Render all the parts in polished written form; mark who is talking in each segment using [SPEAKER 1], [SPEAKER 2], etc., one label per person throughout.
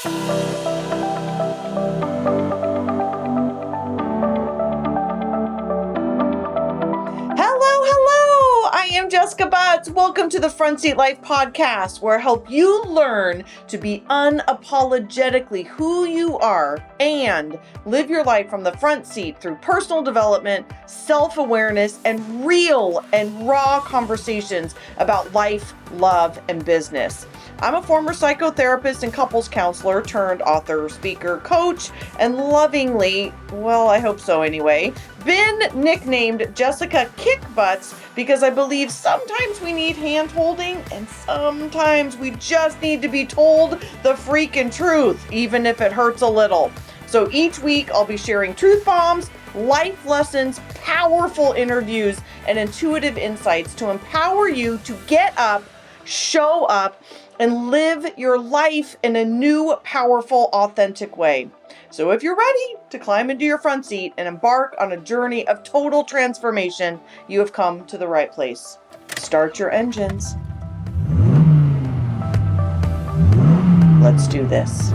[SPEAKER 1] I am Jessica Butts. Welcome to the Front Seat Life podcast, where I help you learn to be unapologetically who you are and live your life from the front seat through personal development, self-awareness, and real and raw conversations about life, love, and business. I'm a former psychotherapist and couples counselor turned author, speaker, coach, and lovingly, well, I hope so anyway, been nicknamed Jessica Kick Butts because I believe sometimes we need hand-holding and sometimes we just need to be told the freaking truth, even if it hurts a little. So each week I'll be sharing truth bombs, life lessons, powerful interviews, and intuitive insights to empower you to get up, show up, and live your life in a new, powerful, authentic way. So if you're ready to climb into your front seat and embark on a journey of total transformation, you have come to the right place. Start your engines. Let's do this.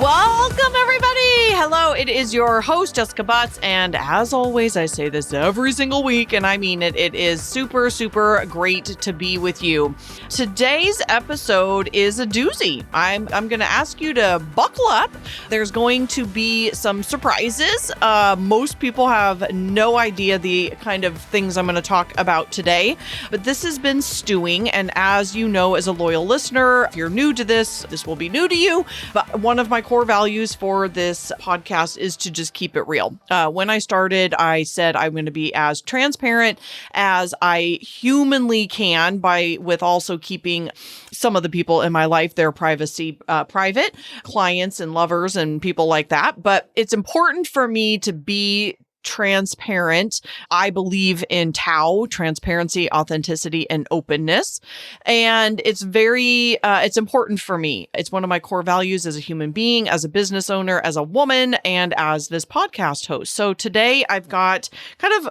[SPEAKER 1] Welcome, everybody. Hello, it is your host, Jessica Butts. And as always, I say this every single week, and I mean it. It is super, super great to be with you. Today's episode is a doozy. I'm going to ask you to buckle up. There's going to be some surprises. Most people have no idea the kind of things I'm going to talk about today, but this has been stewing. And as you know, as a loyal listener, if you're new to this will be new to you. But one of my core values for this podcast is to just keep it real. When I started, I said I'm going to be as transparent as I humanly can with also keeping some of the people in my life, their privacy private, clients and lovers and people like that. But it's important for me to be transparent. I believe in Tao, transparency, authenticity, and openness. And it's it's important for me. It's one of my core values as a human being, as a business owner, as a woman, and as this podcast host. So today I've got kind of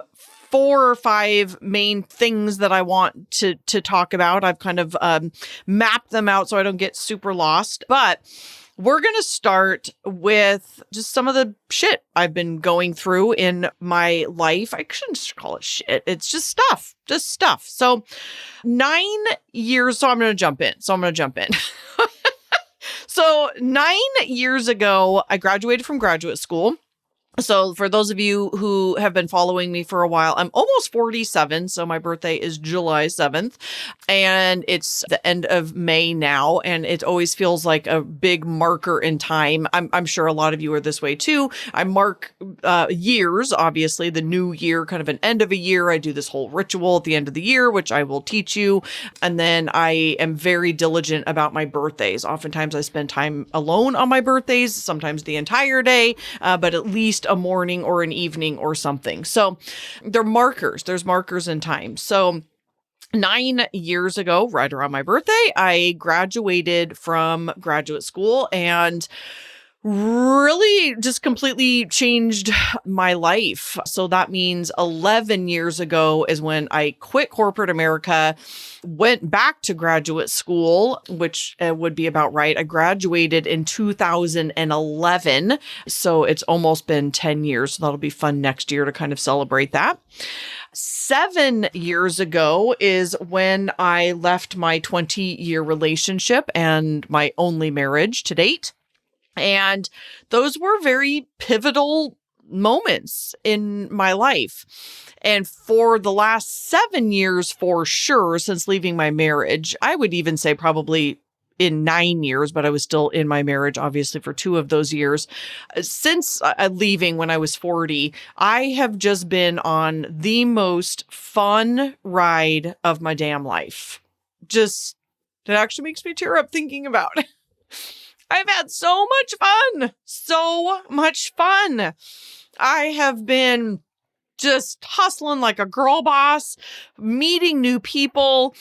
[SPEAKER 1] 4 or 5 main things that I want to talk about. I've kind of mapped them out so I don't get super lost. But we're going to start with just some of the shit I've been going through in my life. I shouldn't just call it shit. It's just stuff. So 9 years. So I'm going to jump in. So 9 years ago, I graduated from graduate school. So for those of you who have been following me for a while, I'm almost 47. So my birthday is July 7th and it's the end of May now. And it always feels like a big marker in time. I'm sure a lot of you are this way too. I mark years, obviously the new year, kind of an end of a year. I do this whole ritual at the end of the year, which I will teach you. And then I am very diligent about my birthdays. Oftentimes I spend time alone on my birthdays, sometimes the entire day, but at least a morning or an evening or something. So they're markers. There's markers in time. So 9 years ago, right around my birthday, I graduated from graduate school and really just completely changed my life. So that means 11 years ago is when I quit corporate America, went back to graduate school, which would be about right. I graduated in 2011. So it's almost been 10 years. So that'll be fun next year to kind of celebrate that. 7 years ago is when I left my 20-year relationship and my only marriage to date. And those were very pivotal moments in my life. And for the last 7 years, for sure, since leaving my marriage, I would even say probably in 9 years, but I was still in my marriage, obviously, for 2 of those years. Since leaving when I was 40, I have just been on the most fun ride of my damn life. It actually makes me tear up thinking about it. I've had so much fun. I have been just hustling like a girl boss, meeting new people,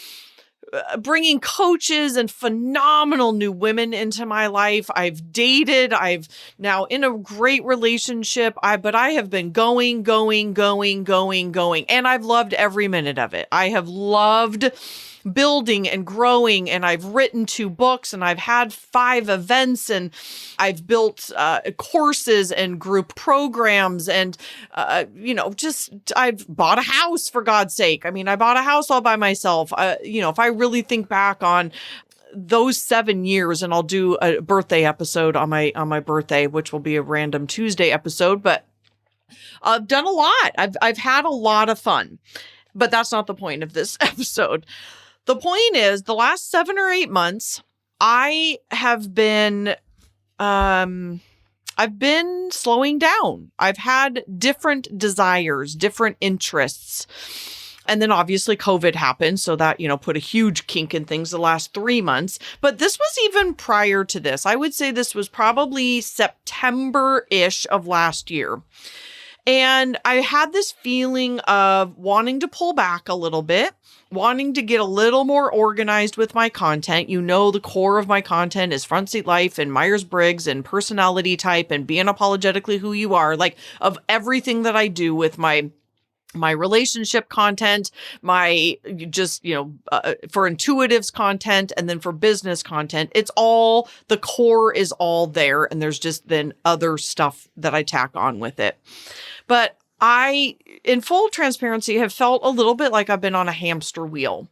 [SPEAKER 1] bringing coaches and phenomenal new women into my life. I've dated. I've now in a great relationship. But I have been going. And I've loved every minute of it. I have loved building and growing, and I've written 2 books, and I've had 5 events, and I've built courses and group programs, and I've bought a house, for God's sake. I mean, I bought a house all by myself. If I really think back on those 7 years, and I'll do a birthday episode on my birthday, which will be a random Tuesday episode, but I've done a lot. I've had a lot of fun, but that's not the point of this episode. The point is, the last 7 or 8 months, I have been, I've been slowing down. I've had different desires, different interests. And then obviously COVID happened. So that, put a huge kink in things the last 3 months. But this was even prior to this. I would say this was probably September-ish of last year. And I had this feeling of wanting to pull back a little bit, wanting to get a little more organized with my content. The core of my content is front seat life and Myers-Briggs and personality type and being apologetically who you are, like of everything that I do with my relationship content, my for intuitives content, and then for business content. It's all, the core is all there. And there's just then other stuff that I tack on with it. But I, in full transparency, have felt a little bit like I've been on a hamster wheel.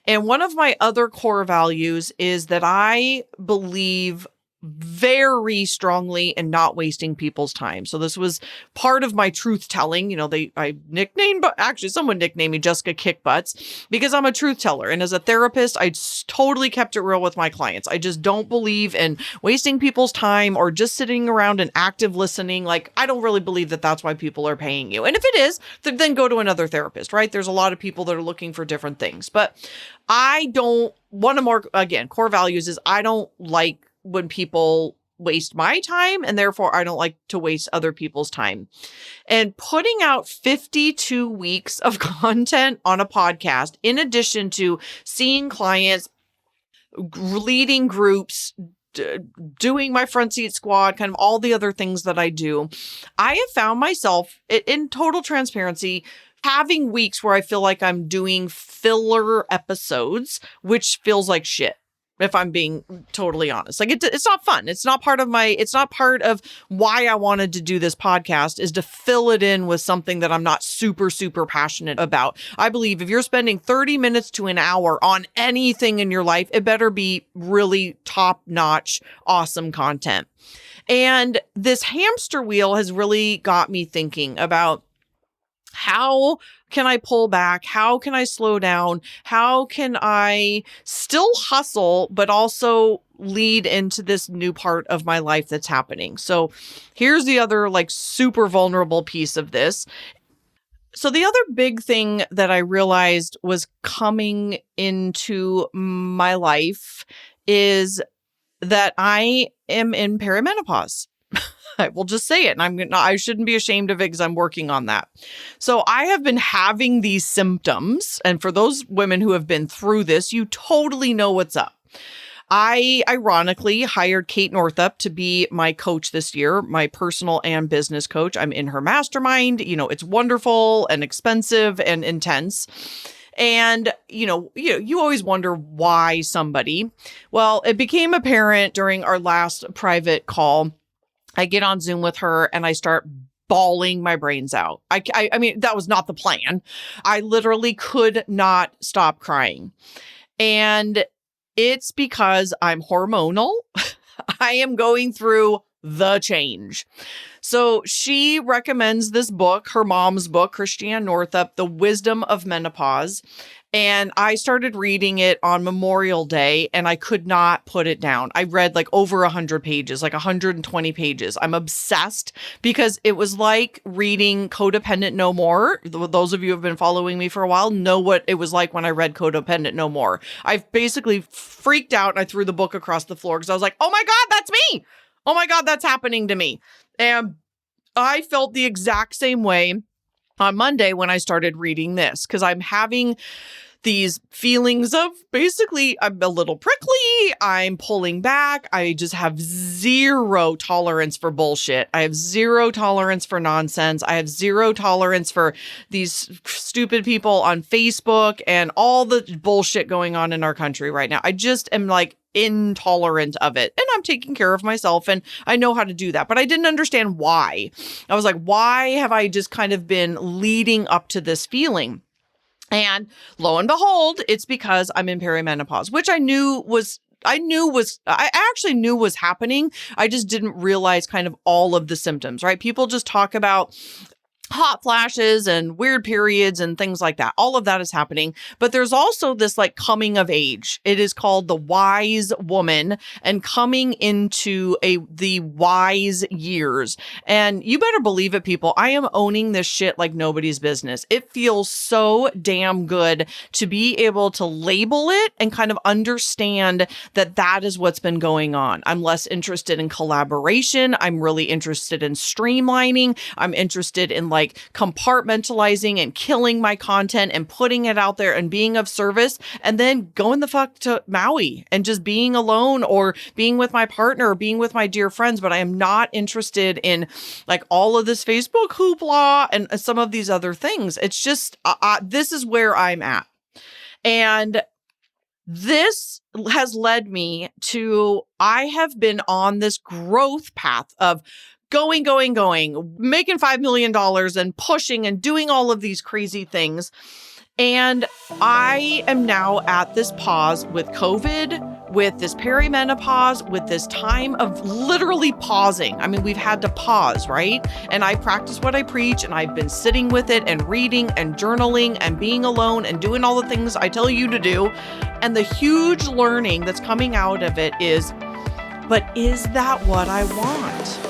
[SPEAKER 1] And one of my other core values is that I believe very strongly in not wasting people's time. So this was part of my truth telling. Someone nicknamed me Jessica Kickbutts because I'm a truth teller. And as a therapist, I totally kept it real with my clients. I just don't believe in wasting people's time or just sitting around and active listening. Like, I don't really believe that that's why people are paying you. And if it is, then go to another therapist, right? There's a lot of people that are looking for different things. But one of more, again, core values is I don't like when people waste my time, and therefore I don't like to waste other people's time. And putting out 52 weeks of content on a podcast, in addition to seeing clients, leading groups, doing my front seat squad, kind of all the other things that I do, I have found myself in total transparency having weeks where I feel like I'm doing filler episodes, which feels like shit. If I'm being totally honest, like it's not fun. It's not part of why I wanted to do this podcast, is to fill it in with something that I'm not super, super passionate about. I believe if you're spending 30 minutes to an hour on anything in your life, it better be really top-notch, awesome content. And this hamster wheel has really got me thinking about how can I pull back? How can I slow down? How can I still hustle, but also lead into this new part of my life that's happening? So here's the other super vulnerable piece of this. So the other big thing that I realized was coming into my life is that I am in perimenopause. I will just say it, and I shouldn't be ashamed of it because I'm working on that. So I have been having these symptoms, and for those women who have been through this, you totally know what's up. I ironically hired Kate Northup to be my coach this year, my personal and business coach. I'm in her mastermind. It's wonderful and expensive and intense. And, you always wonder why somebody. Well, it became apparent during our last private call. I get on Zoom with her and I start bawling my brains out. I mean, that was not the plan. I literally could not stop crying. And it's because I'm hormonal. I am going through the change. So she recommends this book, her mom's book, Christiane Northup, The Wisdom of Menopause. And I started reading it on Memorial Day and I could not put it down. I read over 100 pages, 120 pages. I'm obsessed because it was like reading Codependent No More. Those of you who have been following me for a while know what it was like when I read Codependent No More. I've basically freaked out and I threw the book across the floor because I was like, oh my God, that's me. Oh my God, that's happening to me. And I felt the exact same way on Monday when I started reading this, because I'm having these feelings of basically I'm a little prickly, I'm pulling back, I just have zero tolerance for bullshit. I have zero tolerance for nonsense. I have zero tolerance for these stupid people on Facebook and all the bullshit going on in our country right now. I just am like intolerant of it. And I'm taking care of myself and I know how to do that. But I didn't understand why. I was like, why have I just kind of been leading up to this feeling? And lo and behold, it's because I'm in perimenopause, which I actually knew was happening. I just didn't realize kind of all of the symptoms, right? People just talk about hot flashes and weird periods and things like that. All of that is happening. But there's also this like coming of age. It is called the wise woman and coming into the wise years. And you better believe it, people. I am owning this shit like nobody's business. It feels so damn good to be able to label it and kind of understand that that is what's been going on. I'm less interested in collaboration. I'm really interested in streamlining. I'm interested in like compartmentalizing and killing my content and putting it out there and being of service and then going the fuck to Maui and just being alone or being with my partner or being with my dear friends. But I am not interested in like all of this Facebook hoopla and some of these other things. It's just, this is where I'm at. And this has led me to, I have been on this growth path of going, making $5 million and pushing and doing all of these crazy things. And I am now at this pause with COVID, with this perimenopause, with this time of literally pausing. I mean, we've had to pause, right? And I practice what I preach, and I've been sitting with it and reading and journaling and being alone and doing all the things I tell you to do. And the huge learning that's coming out of it is, but is that what I want?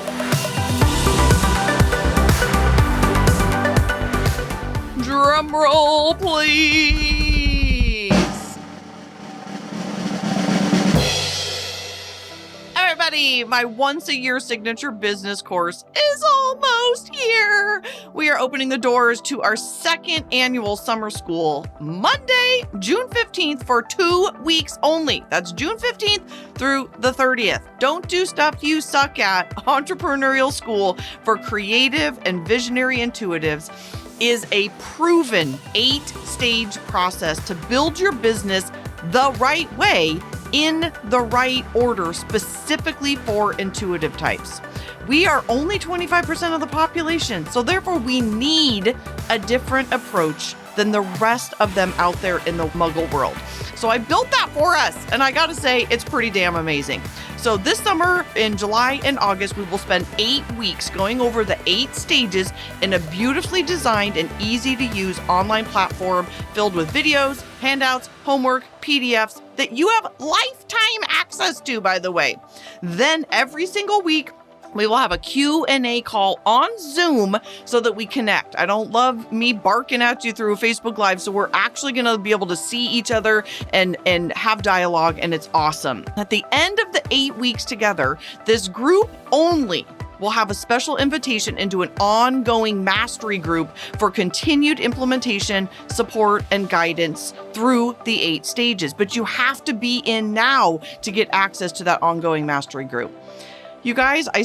[SPEAKER 1] Drum roll, please. Everybody, my once a year signature business course is almost here. We are opening the doors to our second annual summer school Monday, June 15th for 2 weeks only. That's June 15th through the 30th. Don't do stuff you suck at. Entrepreneurial School for Creative and Visionary Intuitives is a proven 8-stage process to build your business the right way in the right order, specifically for intuitive types. We are only 25% of the population, so therefore we need a different approach than the rest of them out there in the muggle world. So I built that for us, and I gotta say, it's pretty damn amazing. So this summer, in July and August, we will spend 8 weeks going over the 8 stages in a beautifully designed and easy to use online platform filled with videos, handouts, homework, PDFs that you have lifetime access to, by the way. Then every single week, we will have a Q&A call on Zoom so that we connect. I don't love me barking at you through a Facebook Live, so we're actually going to be able to see each other and have dialogue, and it's awesome. At the end of the 8 weeks together, this group only will have a special invitation into an ongoing mastery group for continued implementation, support, and guidance through the 8 stages. But you have to be in now to get access to that ongoing mastery group. You guys, I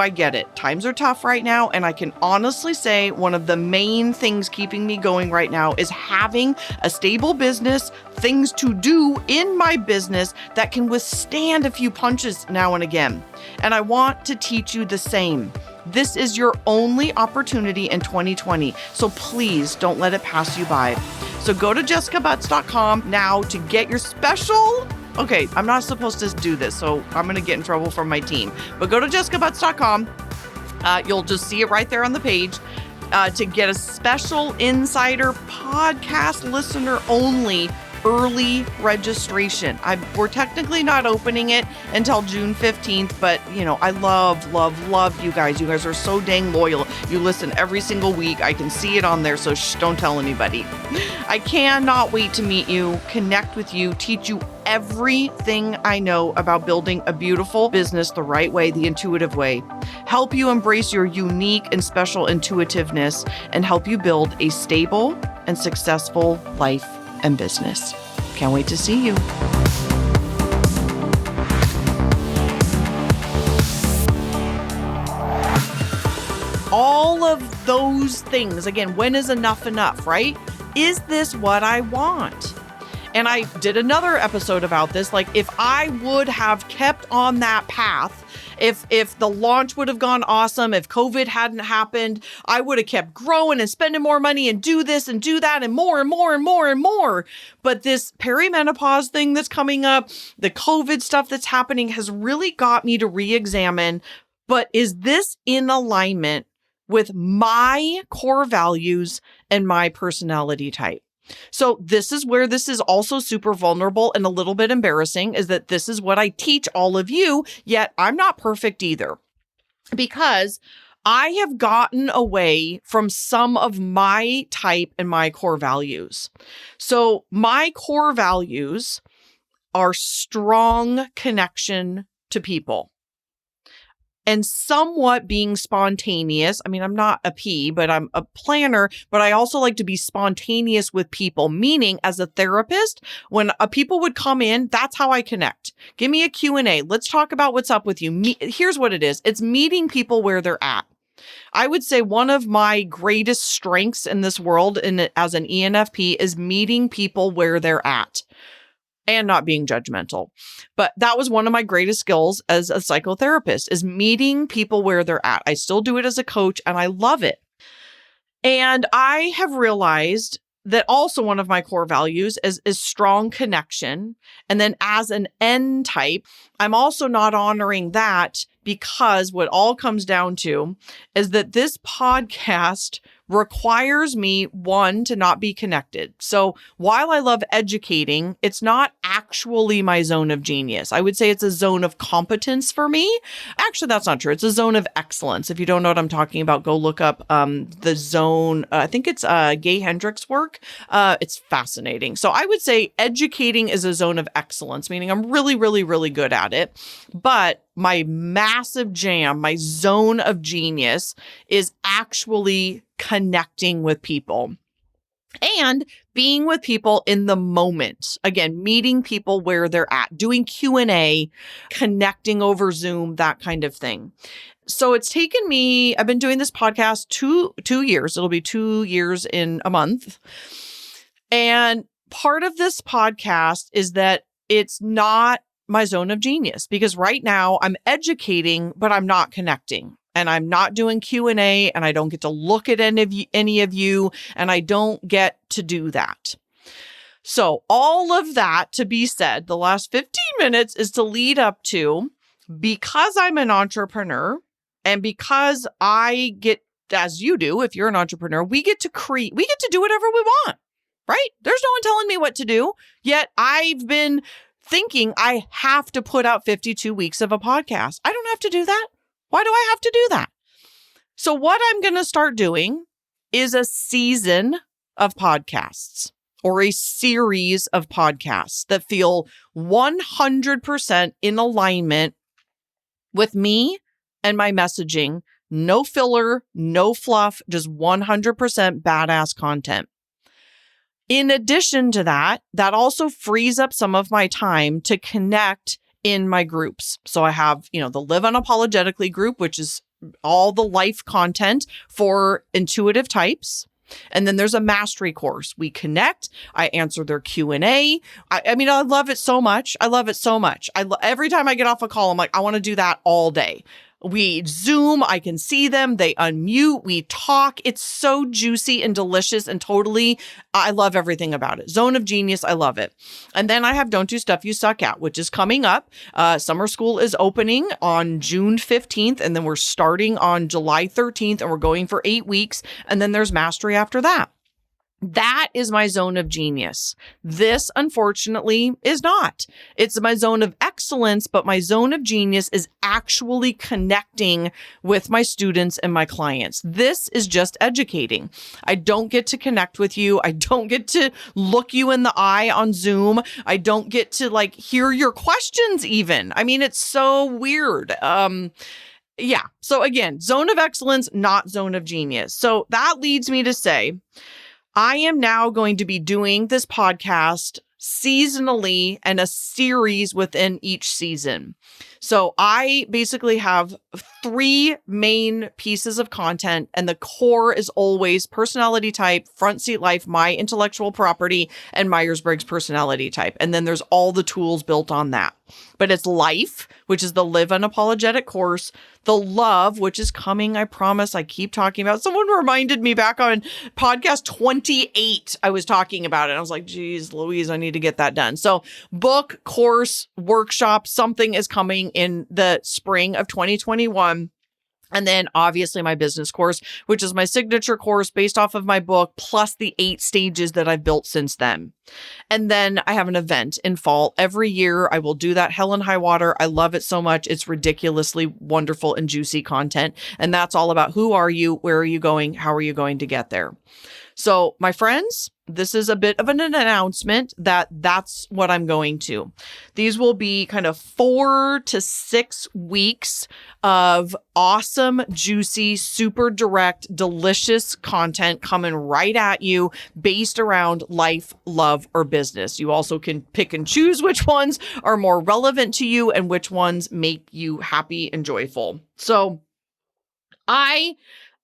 [SPEAKER 1] get it. Times are tough right now, and I can honestly say one of the main things keeping me going right now is having a stable business, things to do in my business that can withstand a few punches now and again. And I want to teach you the same. This is your only opportunity in 2020, so please don't let it pass you by. So go to jessicabutts.com now to get your special... Okay, I'm not supposed to do this, so I'm going to get in trouble from my team. But go to jessicabutts.com. You'll just see it right there on the page to get a special insider podcast listener only early registration. We're technically not opening it until June 15th, but I love you guys. You guys are so dang loyal. You listen every single week. I can see it on there, so don't tell anybody. I cannot wait to meet you, connect with you, teach you everything I know about building a beautiful business the right way, the intuitive way, help you embrace your unique and special intuitiveness, and help you build a stable and successful life and business. Can't wait to see you. All of those things, again, when is enough enough, right? Is this what I want? And I did another episode about this. Like, if I would have kept on that path, if the launch would have gone awesome, if COVID hadn't happened, I would have kept growing and spending more money and do this and do that and more and more and more and more. But this perimenopause thing that's coming up, the COVID stuff that's happening has really got me to re-examine, but is this in alignment with my core values and my personality type? So this is where this is also super vulnerable and a little bit embarrassing, is that this is what I teach all of you, yet I'm not perfect either, because I have gotten away from some of my type and my core values. So my core values are strong connection to people and somewhat being spontaneous. I mean, I'm not a P, but I'm a planner, but I also like to be spontaneous with people, meaning as a therapist, when people would come in, that's how I connect. Give me a Q&A. Let's talk about what's up with you. Here's what it is. It's meeting people where they're at. I would say one of my greatest strengths in this world as an ENFP is meeting people where they're at. And not being judgmental. But that was one of my greatest skills as a psychotherapist, is meeting people where they're at. I still do it as a coach and I love it. And I have realized that also one of my core values is strong connection. And then as an N type, I'm also not honoring that, because what all comes down to is that this podcast requires me, one, to not be connected. So while I love educating, it's not actually my zone of genius. I would say it's a zone of competence for me. Actually, that's not true. It's a zone of excellence. If you don't know what I'm talking about, go look up the zone. I think it's Gay Hendricks' work. It's fascinating. So I would say educating is a zone of excellence, meaning I'm really, really, really good at it. But my massive jam, my zone of genius, is actually connecting with people and being with people in the moment. Again, meeting people where they're at, doing Q&A, connecting over Zoom, that kind of thing. So it's taken me, I've been doing this podcast two years. It'll be 2 years in a month. And part of this podcast is that it's not my zone of genius, because right now I'm educating, but I'm not connecting, and I'm not doing Q&A, and I don't get to look at any of you, and I don't get to do that. So all of that to be said, the last 15 minutes is to lead up to, because I'm an entrepreneur and because I get, as you do, if you're an entrepreneur, we get to create, we get to do whatever we want, right? There's no one telling me what to do. Yet I've been thinking I have to put out 52 weeks of a podcast. I don't have to do that. Why do I have to do that? So what I'm going to start doing is a season of podcasts, or a series of podcasts that feel 100% in alignment with me and my messaging. No filler, no fluff, just 100% badass content. In addition to that, that also frees up some of my time to connect in my groups. So I have, the Live Unapologetically group, which is all the life content for intuitive types. And then there's a mastery course. We connect. I answer their Q&A. I mean, I love it so much. I love it so much. Every time I get off a call, I'm like, I want to do that all day. We Zoom, I can see them, they unmute, we talk. It's so juicy and delicious and totally, I love everything about it. Zone of genius, I love it. And then I have Don't Do Stuff You Suck At, which is coming up. Summer school is opening on June 15th, and then we're starting on July 13th, and we're going for 8 weeks. And then there's mastery after that. That is my zone of genius. This, unfortunately, is not. It's my zone of excellence, but my zone of genius is actually connecting with my students and my clients. This is just educating. I don't get to connect with you. I don't get to look you in the eye on Zoom. I don't get to hear your questions even. I mean, it's so weird. Yeah. So again, zone of excellence, not zone of genius. So that leads me to say, I am now going to be doing this podcast seasonally and a series within each season. So I basically have 3 main pieces of content, and the core is always personality type, front seat life, my intellectual property, and Myers-Briggs personality type. And then there's all the tools built on that. But it's life, which is the Live Unapologetic course, the love, which is coming, I promise. I keep talking about. Someone reminded me back on podcast 28, I was talking about it. I was like, geez, Louise, I need to get that done. So book, course, workshop, something is coming in the spring of 2021. And then obviously my business course, which is my signature course based off of my book, plus the 8 stages that I've built since then. And then I have an event in fall. Every year I will do that, Hell and High Water. I love it so much. It's ridiculously wonderful and juicy content. And that's all about who are you? Where are you going? How are you going to get there? So my friends, this is a bit of an announcement that's what I'm going to. These will be kind of 4 to 6 weeks of awesome, juicy, super direct, delicious content coming right at you based around life, love, or business. You also can pick and choose which ones are more relevant to you and which ones make you happy and joyful. So I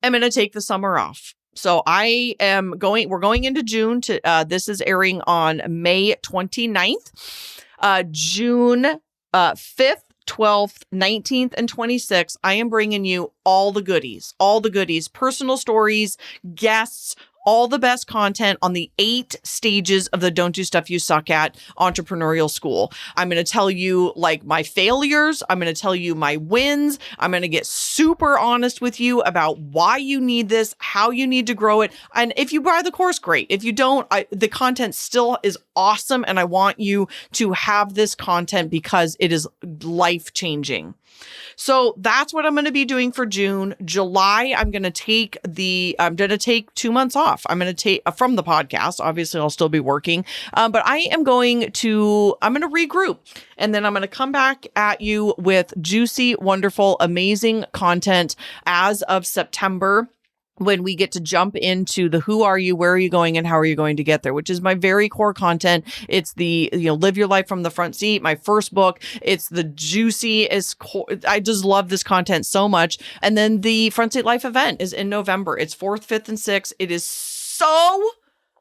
[SPEAKER 1] am going to take the summer off. So we're going into June this is airing on May 29th, June 5th, 12th, 19th, and 26th. I am bringing you all the goodies, personal stories, guests, all the best content on the 8 stages of the Don't Do Stuff You Suck At entrepreneurial school. I'm going to tell you like my failures. I'm going to tell you my wins. I'm going to get super honest with you about why you need this, how you need to grow it. And if you buy the course, great. If you don't, the content still is awesome. And I want you to have this content because it is life-changing. So that's what I'm going to be doing for June. July, I'm going to take 2 months off. I'm going to take from the podcast. Obviously, I'll still be working, but I'm going to regroup, and then I'm going to come back at you with juicy, wonderful, amazing content as of September, when we get to jump into the who are you, where are you going, and how are you going to get there, which is my very core content. It's the, live your life from the front seat, my first book. It's the juiciest core. I just love this content so much. And then the Front Seat Life event is in November. It's 4th, 5th, and 6th. It is so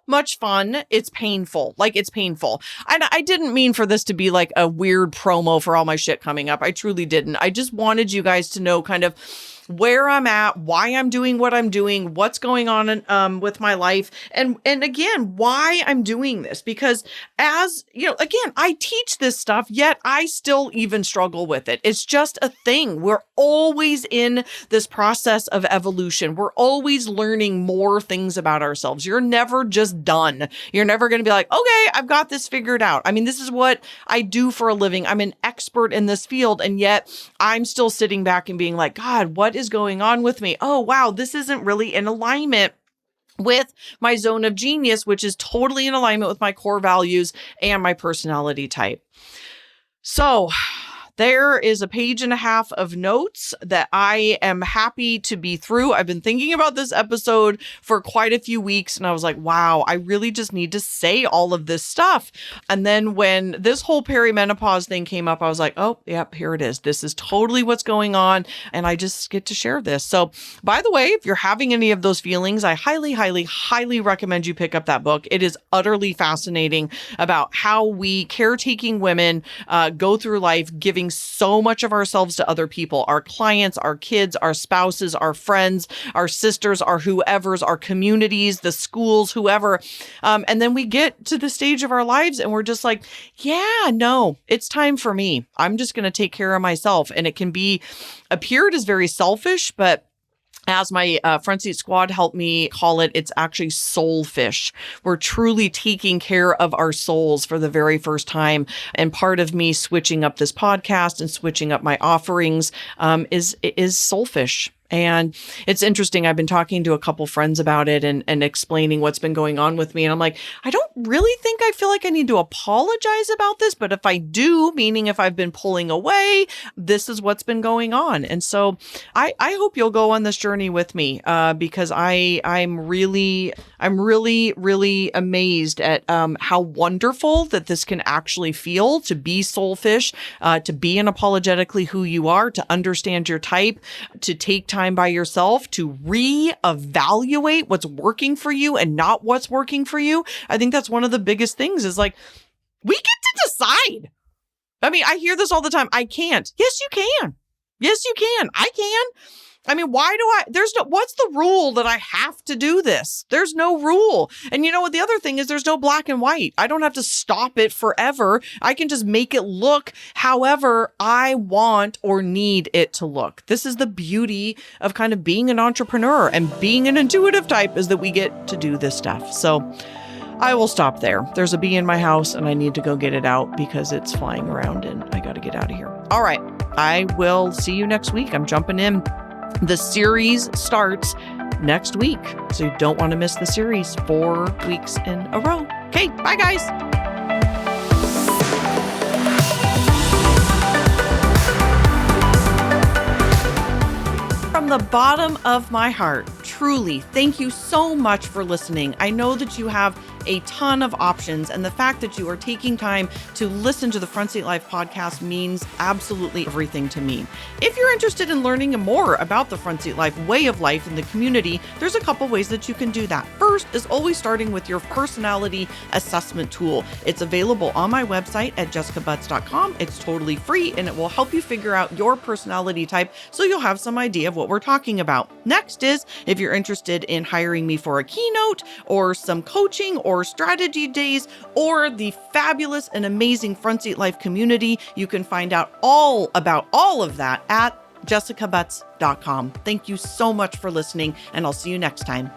[SPEAKER 1] much fun. It's painful. It's painful. And I didn't mean for this to be like a weird promo for all my shit coming up. I truly didn't. I just wanted you guys to know kind of where I'm at, why I'm doing what I'm doing, what's going on with my life, and again, why I'm doing this. Because as again, I teach this stuff, yet I still even struggle with it. It's just a thing. We're always in this process of evolution. We're always learning more things about ourselves. You're never just done. You're never going to be like, okay, I've got this figured out. I mean, this is what I do for a living. I'm an expert in this field, and yet I'm still sitting back and being like, God, what is going on with me? Oh, wow, this isn't really in alignment with my zone of genius, which is totally in alignment with my core values and my personality type. So there is a 1.5 pages of notes that I am happy to be through. I've been thinking about this episode for quite a few weeks, and I was like, wow, I really just need to say all of this stuff. And then when this whole perimenopause thing came up, I was like, oh, yep, here it is. This is totally what's going on, and I just get to share this. So, by the way, if you're having any of those feelings, I highly, highly, highly recommend you pick up that book. It is utterly fascinating about how we caretaking women go through life giving so much of ourselves to other people, our clients, our kids, our spouses, our friends, our sisters, our whoever's, our communities, the schools, whoever. And then we get to the stage of our lives and we're just like, yeah, no, it's time for me. I'm just going to take care of myself. And it can be appeared as very selfish, but as my front seat squad helped me call it, it's actually soulfish. We're truly taking care of our souls for the very first time. And part of me switching up this podcast and switching up my offerings is soulfish. And it's interesting. I've been talking to a couple friends about it and explaining what's been going on with me. And I'm like, I don't really think I feel like I need to apologize about this. But if I do, meaning if I've been pulling away, this is what's been going on. And so I hope you'll go on this journey with me because I'm really amazed at how wonderful that this can actually feel to be soulfish, to be unapologetically who you are, to understand your type, to take time by yourself, to reevaluate what's working for you and not what's working for you. I think that's one of the biggest things is like, we get to decide. I mean, I hear this all the time. I can't. Yes, you can. Yes, you can. I can. I mean, what's the rule that I have to do this? There's no rule. And you know what? The other thing is there's no black and white. I don't have to stop it forever. I can just make it look however I want or need it to look. This is the beauty of kind of being an entrepreneur and being an intuitive type is that we get to do this stuff. So I will stop there. There's a bee in my house and I need to go get it out because it's flying around and I got to get out of here. All right. I will see you next week. I'm jumping in. The series starts next week, so you don't want to miss the series 4 weeks in a row. Okay, bye guys. From the bottom of my heart, truly, thank you so much for listening. I know that you have a ton of options, and the fact that you are taking time to listen to the Front Seat Life podcast means absolutely everything to me. If you're interested in learning more about the Front Seat Life way of life in the community, there's a couple ways that you can do that. First is always starting with your personality assessment tool. It's available on my website at jessicabutts.com. It's totally free, and it will help you figure out your personality type so you'll have some idea of what we're talking about. Next is if you're interested in hiring me for a keynote or some coaching or strategy days or the fabulous and amazing Front Seat Life community, you can find out all about all of that at jessicabutts.com. Thank you so much for listening, and I'll see you next time.